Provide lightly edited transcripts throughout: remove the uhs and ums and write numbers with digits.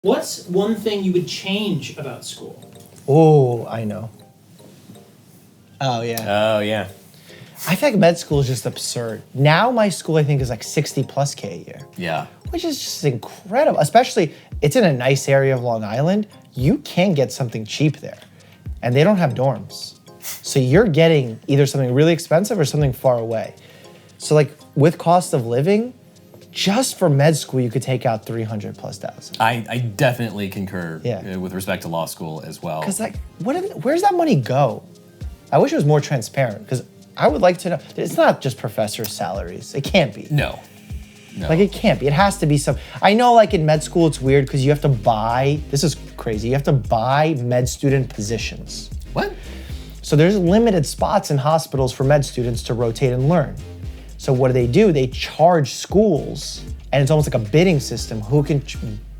What's one thing you would change about school? Oh, I know. Oh, yeah. Oh, yeah. I feel like med school is just absurd. Now my school, I think, is like 60 plus K a year. Yeah. Which is just incredible. Especially, it's in a nice area of Long Island. You can get something cheap there. And they don't have dorms. So you're getting either something really expensive or something far away. So like with cost of living, just for med school, you could take out 300 plus thousand. I definitely concur Yeah. with respect to law school as well. Because like, where's that money go? I wish it was more transparent because I would like to know. It's not just professor salaries. It can't be. No. Like it can't be. It has to be some. I know like in med school it's weird because you have to buy, this is crazy, you have to buy med student positions. What? So there's limited spots in hospitals for med students to rotate and learn. So what do? They charge schools, and it's almost like a bidding system, who can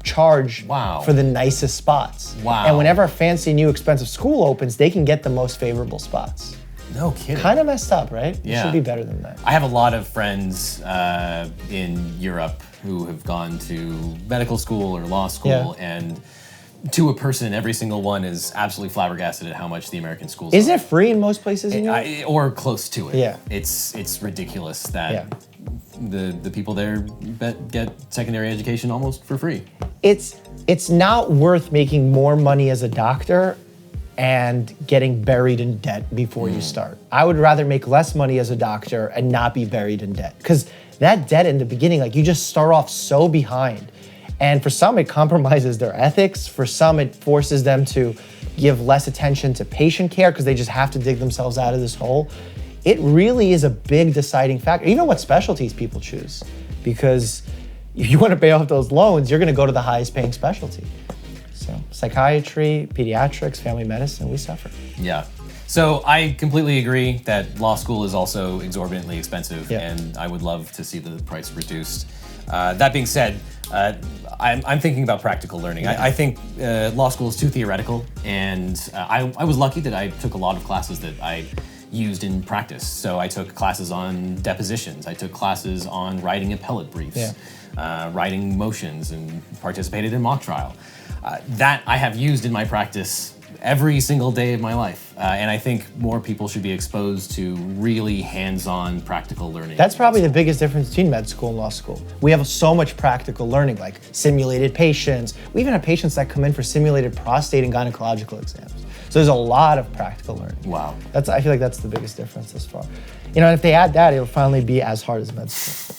charge for the nicest spots. Wow. And whenever a fancy new expensive school opens, they can get the most favorable spots. No kidding. Kind of messed up, right? Yeah. It should be better than that. I have a lot of friends in Europe who have gone to medical school or law school, and to a person, every single one is absolutely flabbergasted at how much the American schools Isn't it free in most places in Europe? or close to it. Yeah. It's ridiculous that the people there get secondary education almost for free. It's not worth making more money as a doctor and getting buried in debt before you start. I would rather make less money as a doctor and not be buried in debt. Because that debt in the beginning, like you just start off so behind. And for some, it compromises their ethics. For some, it forces them to give less attention to patient care because they just have to dig themselves out of this hole. It really is a big deciding factor. Even what specialties people choose. Because if you want to pay off those loans, you're going to go to the highest paying specialty. So psychiatry, pediatrics, family medicine, we suffer. Yeah. So I completely agree that law school is also exorbitantly expensive, and I would love to see the price reduced. That being said, I'm thinking about practical learning. I think law school is too theoretical, and I was lucky that I took a lot of classes that I used in practice. So I took classes on depositions. I took classes on writing appellate briefs, writing motions, and participated in mock trial. That I have used in my practice every single day of my life. And I think more people should be exposed to really hands-on practical learning. That's probably the biggest difference between med school and law school. We have so much practical learning, like simulated patients. We even have patients that come in for simulated prostate and gynecological exams. So there's a lot of practical learning. Wow. I feel like that's the biggest difference thus far. You know, if they add that, it'll finally be as hard as med school.